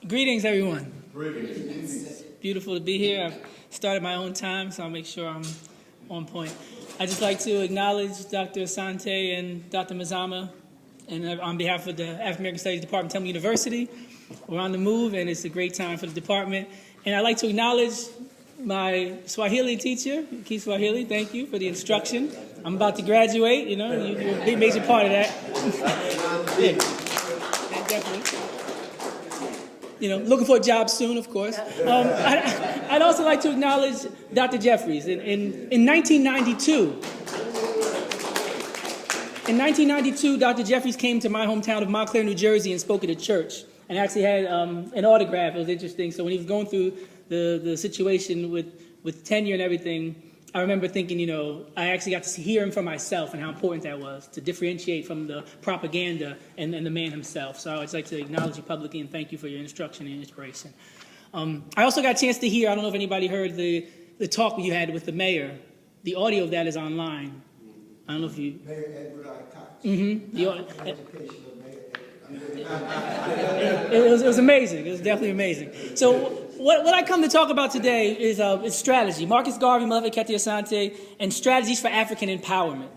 Greetings, everyone. Greetings. Beautiful to be here. I've started my own time, so I'll make sure I'm on point. I'd just like to acknowledge Dr. Asante and Dr. Mazama, and on behalf of the African American Studies Department, Temple University. We're on the move, and it's a great time for the department. And I'd like to acknowledge my Swahili teacher, Kiswahili. Thank you for the instruction. I'm about to graduate, you're a big major part of that. Yeah, definitely. Looking for a job soon, of course. I'd also like to acknowledge Dr. Jeffries. In 1992, Dr. Jeffries came to my hometown of Montclair, New Jersey, and spoke at a church, and actually had an autograph. It was interesting. So when he was going through the situation with tenure and everything, I remember thinking, I actually got to hear him for myself and how important that was to differentiate from the propaganda and the man himself. So I'd just like to acknowledge you publicly and thank you for your instruction and inspiration. I also got a chance to hear, I don't know if anybody heard the talk you had with the mayor. The audio of that is online. I don't know if you... Mayor Edward I. Cox. Mm-hmm. It was amazing. It was definitely amazing. So what I come to talk about today is strategy. Marcus Garvey, Mother Kete Asante, and strategies for African empowerment.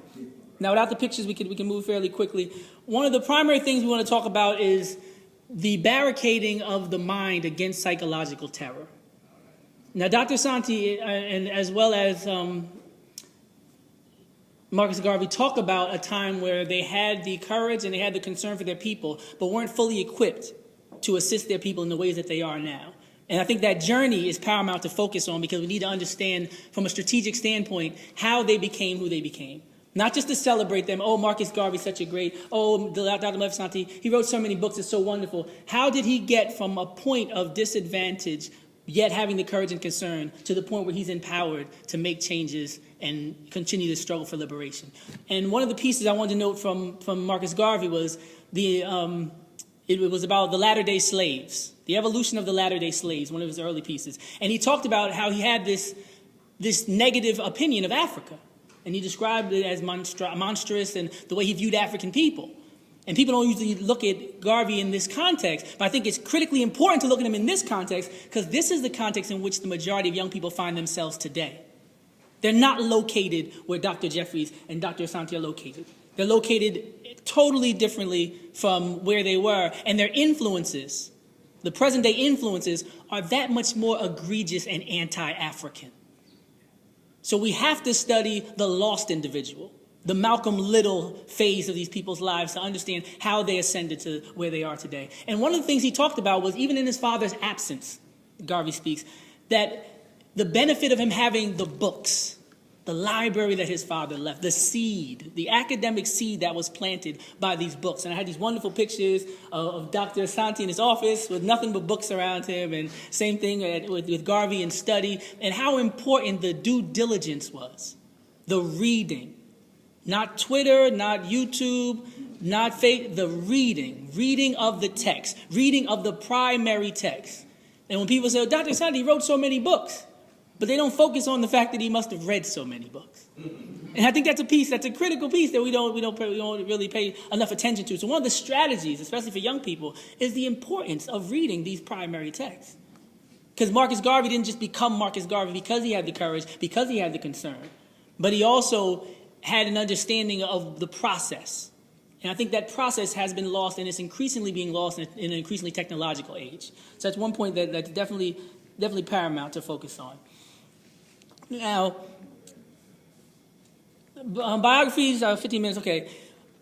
Now, without the pictures, we can move fairly quickly. One of the primary things we want to talk about is the barricading of the mind against psychological terror. Now, Dr. Asante, and as well as Marcus Garvey, talk about a time where they had the courage and they had the concern for their people, but weren't fully equipped to assist their people in the ways that they are now. And I think that journey is paramount to focus on because we need to understand from a strategic standpoint how they became who they became. Not just to celebrate them, oh, Marcus Garvey's such a great, oh, Dr. Asante, he wrote so many books, it's so wonderful. How did he get from a point of disadvantage, yet having the courage and concern, to the point where he's empowered to make changes and continue the struggle for liberation? And one of the pieces I wanted to note from Marcus Garvey was it was about the latter-day slaves, the evolution of the latter-day slaves, one of his early pieces. And he talked about how he had this negative opinion of Africa. And he described it as monstrous and the way he viewed African people. And people don't usually look at Garvey in this context, but I think it's critically important to look at him in this context because this is the context in which the majority of young people find themselves today. They're not located where Dr. Jeffries and Dr. Asante are located. They're located totally differently from where they were, and their influences, the present-day influences, are that much more egregious and anti-African. So we have to study the lost individual, the Malcolm Little phase of these people's lives to understand how they ascended to where they are today. And one of the things he talked about was, even in his father's absence, Garvey speaks, that the benefit of him having the books, the library that his father left, the seed, the academic seed that was planted by these books. And I had these wonderful pictures of Dr. Asante in his office with nothing but books around him, and same thing with Garvey in study, and how important the due diligence was, the reading. Not Twitter, not YouTube, not faith, the reading of the text, reading of the primary text. And when people say, oh, Dr. Asante wrote so many books, but they don't focus on the fact that he must have read so many books. And I think that's a critical piece that we don't really pay enough attention to. So one of the strategies, especially for young people, is the importance of reading these primary texts. Because Marcus Garvey didn't just become Marcus Garvey because he had the courage, because he had the concern, but he also had an understanding of the process. And I think that process has been lost, and it's increasingly being lost in an increasingly technological age. So that's one point that's definitely paramount to focus on. Now, biographies, 15 minutes, okay.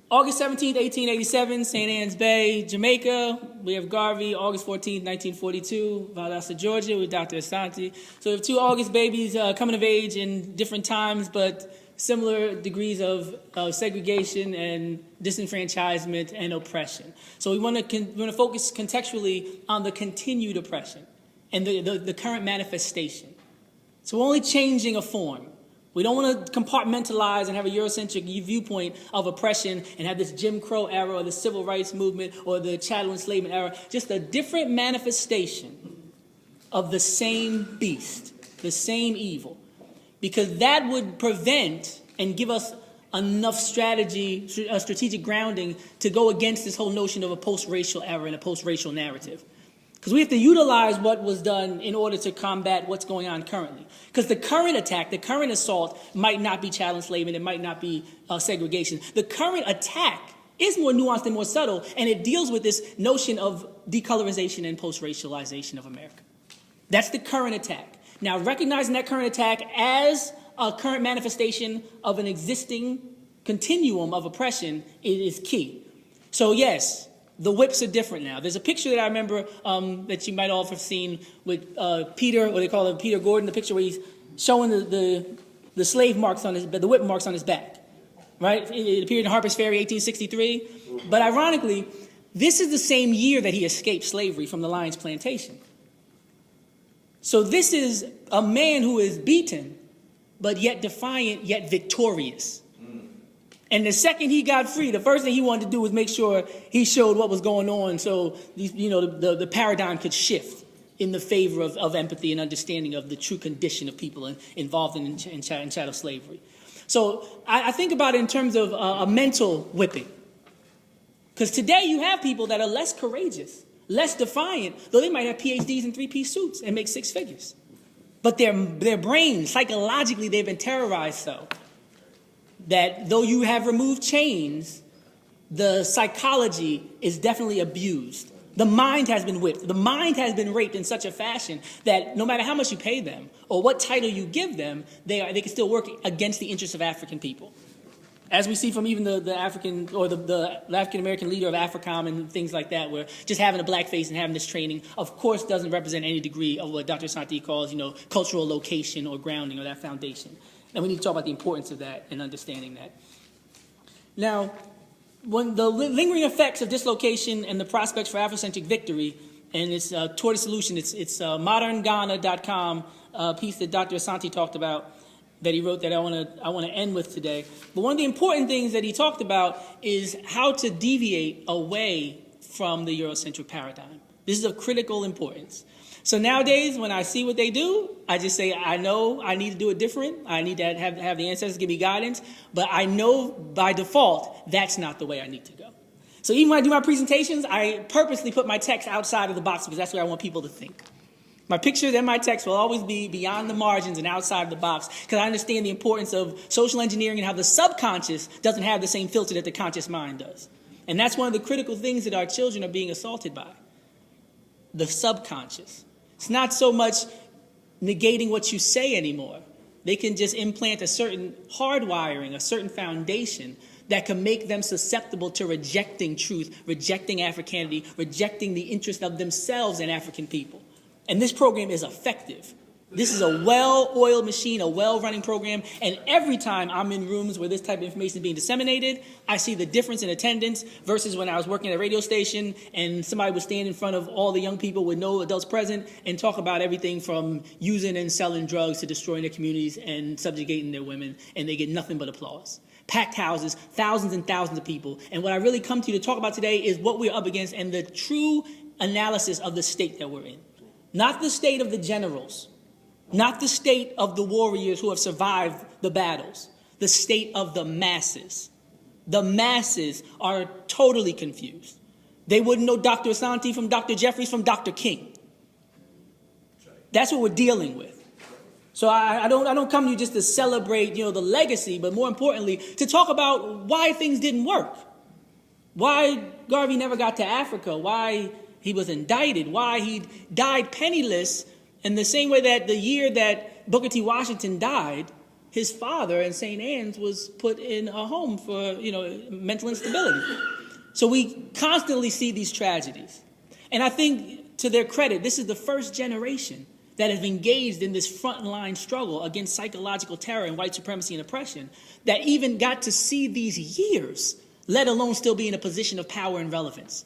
August 17th, 1887, St. Anne's Bay, Jamaica. We have Garvey. August 14th, 1942, Valdosta, Georgia, with Dr. Asante. So we have two August babies coming of age in different times, but similar degrees of segregation and disenfranchisement and oppression. So we want to focus contextually on the continued oppression and the current manifestation. So we're only changing a form. We don't want to compartmentalize and have a Eurocentric viewpoint of oppression and have this Jim Crow era or the Civil Rights Movement or the chattel enslavement era. Just a different manifestation of the same beast, the same evil. Because that would prevent and give us enough strategic grounding to go against this whole notion of a post-racial era and a post-racial narrative. Because we have to utilize what was done in order to combat what's going on currently. Because the current attack, the current assault might not be chattel enslavement, it might not be segregation. The current attack is more nuanced and more subtle, and it deals with this notion of decolorization and post-racialization of America. That's the current attack. Now, recognizing that current attack as a current manifestation of an existing continuum of oppression is key. So yes, the whips are different now. There's a picture that I remember that you might all have seen with Peter, or they call it Peter Gordon, the picture where he's showing the slave marks on the whip marks on his back, right? It appeared in Harper's Ferry, 1863. But ironically, this is the same year that he escaped slavery from the Lyons Plantation. So this is a man who is beaten, but yet defiant, yet victorious. And the second he got free, the first thing he wanted to do was make sure he showed what was going on, so the paradigm could shift in the favor of empathy and understanding of the true condition of people involved in chattel slavery. So I think about it in terms of a mental whipping. Because today you have people that are less courageous, less defiant, though they might have PhDs in three-piece suits and make six figures. But their brains, psychologically, they've been terrorized so that though you have removed chains, the psychology is definitely abused. The mind has been whipped. The mind has been raped in such a fashion that no matter how much you pay them or what title you give them, they can still work against the interests of African people. As we see from even the African or the African-American leader of AFRICOM and things like that, where just having a black face and having this training, of course, doesn't represent any degree of what Dr. Santi calls, cultural location or grounding or that foundation. And we need to talk about the importance of that and understanding that. Now, when the lingering effects of dislocation and the prospects for Afrocentric victory, and it's toward a solution, it's modernghana.com, piece that Dr. Asante talked about, that he wrote that I want to end with today. But one of the important things that he talked about is how to deviate away from the Eurocentric paradigm. This is of critical importance. So nowadays, when I see what they do, I just say, I know I need to do it different. I need to have the ancestors give me guidance. But I know by default, that's not the way I need to go. So even when I do my presentations, I purposely put my text outside of the box because that's what I want people to think. My pictures and my text will always be beyond the margins and outside of the box because I understand the importance of social engineering and how the subconscious doesn't have the same filter that the conscious mind does. And that's one of the critical things that our children are being assaulted by, the subconscious. It's not so much negating what you say anymore. They can just implant a certain hardwiring, a certain foundation that can make them susceptible to rejecting truth, rejecting Africanity, rejecting the interest of themselves and African people. And this program is effective. This is a well-oiled machine, a well-running program, and every time I'm in rooms where this type of information is being disseminated, I see the difference in attendance versus when I was working at a radio station and somebody would stand in front of all the young people with no adults present and talk about everything from using and selling drugs to destroying their communities and subjugating their women, and they get nothing but applause. Packed houses, thousands and thousands of people. And what I really come to you to talk about today is what we're up against and the true analysis of the state that we're in. Not the state of the generals, not the state of the warriors who have survived the battles, the state of the masses. The masses are totally confused. They wouldn't know Dr. Asante from Dr. Jeffries from Dr. King. That's what we're dealing with. So I don't come to you just to celebrate, the legacy, but more importantly, to talk about why things didn't work. Why Garvey never got to Africa, why he was indicted, why he died penniless, in the same way that the year that Booker T. Washington died, his father in St. Anne's was put in a home for, mental instability. So we constantly see these tragedies. And I think, to their credit, this is the first generation that have engaged in this frontline struggle against psychological terror and white supremacy and oppression that even got to see these years, let alone still be in a position of power and relevance.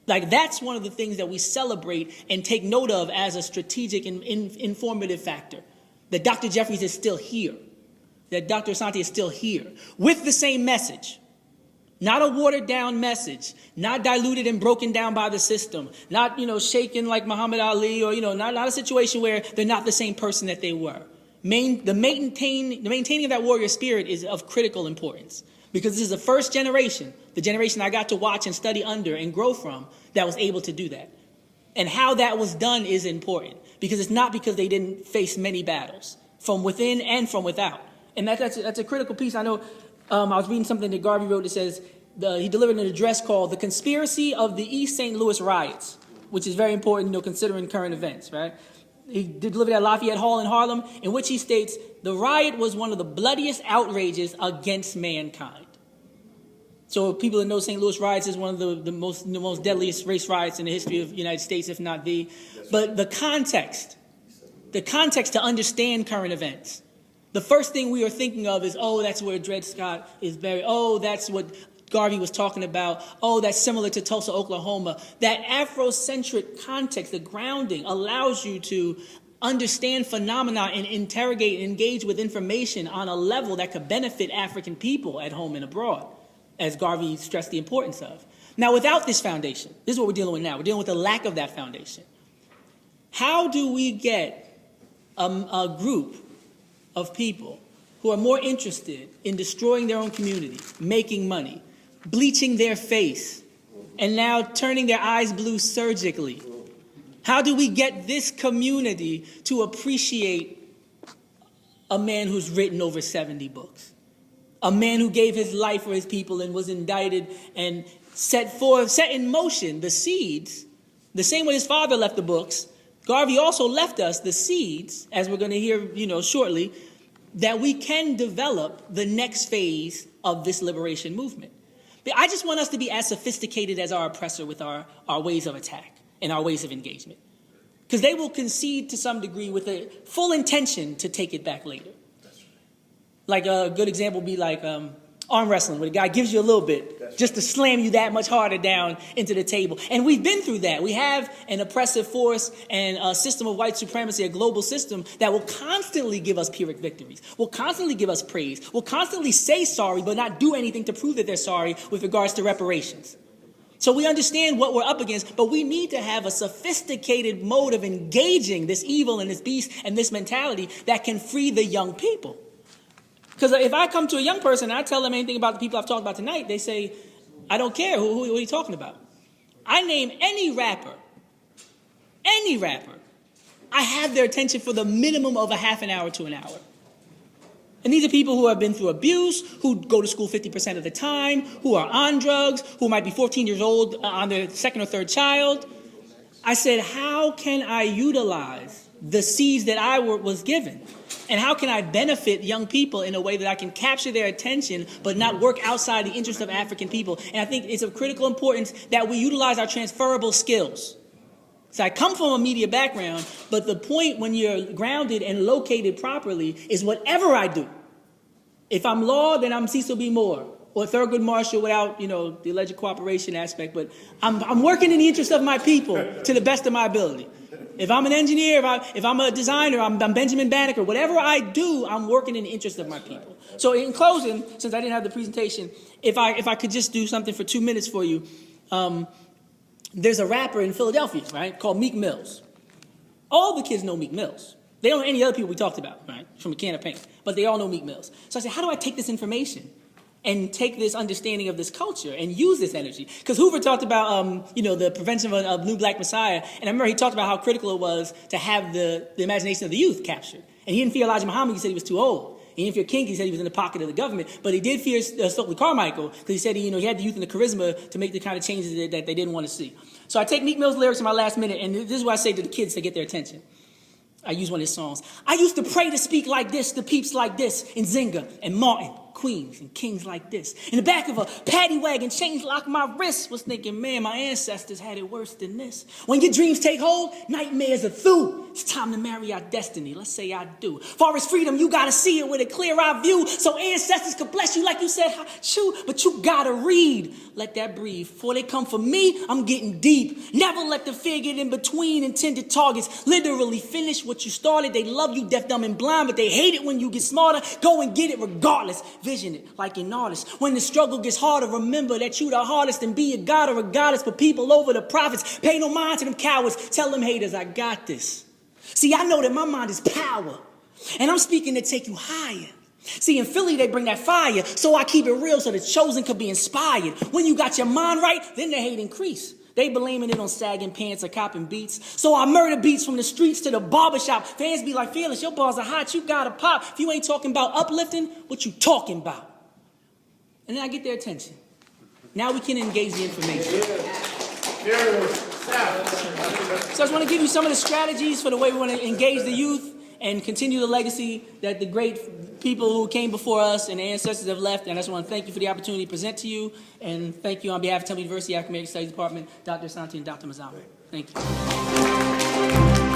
Like, that's one of the things that we celebrate and take note of as a strategic and informative factor. That Dr. Jeffries is still here. That Dr. Asante is still here. With the same message. Not a watered-down message. Not diluted and broken down by the system. Not, shaken like Muhammad Ali or, not a situation where they're not the same person that they were. The maintaining of that warrior spirit is of critical importance. Because this is the first generation, the generation I got to watch and study under and grow from, that was able to do that. And how that was done is important, because it's not because they didn't face many battles from within and from without. And that's a critical piece. I know I was reading something that Garvey wrote that says he delivered an address called "The Conspiracy of the East St. Louis Riots," which is very important, considering current events, right? He delivered at Lafayette Hall in Harlem, in which he states, "The riot was one of the bloodiest outrages against mankind." So people that know St. Louis riots is one of the most deadliest race riots in the history of the United States, if not the. But the context to understand current events. The first thing we are thinking of is, oh, that's where Dred Scott is buried. Oh, that's what Garvey was talking about. Oh, that's similar to Tulsa, Oklahoma. That Afrocentric context, the grounding, allows you to understand phenomena and interrogate and engage with information on a level that could benefit African people at home and abroad, as Garvey stressed the importance of. Now, without this foundation, this is what we're dealing with now. We're dealing with the lack of that foundation. How do we get a group of people who are more interested in destroying their own community, making money, bleaching their face, and now turning their eyes blue surgically? How do we get this community to appreciate a man who's written over 70 books? A man who gave his life for his people and was indicted and set in motion the seeds, the same way his father left the books. Garvey also left us the seeds, as we're going to hear, shortly, that we can develop the next phase of this liberation movement. But I just want us to be as sophisticated as our oppressor with our ways of attack and our ways of engagement. Because they will concede to some degree with a full intention to take it back later. Like a good example would be like arm wrestling, where the guy gives you a little bit just to slam you that much harder down into the table. And we've been through that. We have an oppressive force and a system of white supremacy, a global system that will constantly give us Pyrrhic victories, will constantly give us praise, will constantly say sorry but not do anything to prove that they're sorry with regards to reparations. So we understand what we're up against, but we need to have a sophisticated mode of engaging this evil and this beast and this mentality that can free the young people. Because if I come to a young person and I tell them anything about the people I've talked about tonight, they say, I don't care. Who are you talking about? I name any rapper. I have their attention for the minimum of a half an hour to an hour. And these are people who have been through abuse, who go to school 50% of the time, who are on drugs, who might be 14 years old on their second or third child. I said, how can I utilize the seeds that I was given? And how can I benefit young people in a way that I can capture their attention but not work outside the interest of African people? And I think it's of critical importance that we utilize our transferable skills. So I come from a media background, but the point when you're grounded and located properly is whatever I do. If I'm law, then I'm Cecil B. Moore or Thurgood Marshall without, the alleged cooperation aspect. But I'm working in the interest of my people to the best of my ability. If I'm an engineer, if I'm a designer, I'm Benjamin Banneker. Whatever I do, I'm working in the interest of my people. So in closing, since I didn't have the presentation, if I could just do something for 2 minutes for you. There's a rapper in Philadelphia, right, called Meek Mills. All the kids know Meek Mills. They don't know any other people we talked about, right, from a can of paint. But they all know Meek Mills. So I said, how do I take this information and take this understanding of this culture and use this energy? Because Hoover talked about, the prevention of New Black Messiah. And I remember he talked about how critical it was to have the imagination of the youth captured. And he didn't fear Elijah Muhammad. He said he was too old. He didn't fear King. He said he was in the pocket of the government. But he did fear Stokely Carmichael because he said he had the youth and the charisma to make the kind of changes that they didn't want to see. So I take Meek Mill's lyrics in my last minute, and this is what I say to the kids to get their attention. I use one of his songs. I used to pray to speak like this, to peeps like this, in Zinga and Martin, Queens, and kings like this. In the back of a paddy wagon, chains lock my wrists. Was thinking, man, my ancestors had it worse than this. When your dreams take hold, nightmares are through. It's time to marry our destiny. Let's say I do. Far as freedom, you gotta see it with a clear-eye view, so ancestors could bless you like you said, shoot. But you gotta read. Let that breathe. Before they come for me, I'm getting deep. Never let the fear get in between intended targets. Literally finish what you started. They love you deaf, dumb, and blind, but they hate it when you get smarter. Go and get it regardless. Vision it like an artist. When the struggle gets harder, remember that you the hardest, and be a god or a goddess. Put people over the prophets. Pay no mind to them cowards. Tell them haters, I got this. See, I know that my mind is power, and I'm speaking to take you higher. See, in Philly, they bring that fire, so I keep it real so the chosen could be inspired. When you got your mind right, then the hate increase. They blaming it on sagging pants or copping beats. So I murder beats from the streets to the barbershop. Fans be like, Fearless, your bars are hot, you gotta pop. If you ain't talking about uplifting, what you talking about? And then I get their attention. Now we can engage the information. So I just want to give you some of the strategies for the way we want to engage the youth and continue the legacy that the great people who came before us and ancestors have left. And I just want to thank you for the opportunity to present to you. And thank you on behalf of Temple University African American Studies Department, Dr. Asante and Dr. Mazama. Thank you.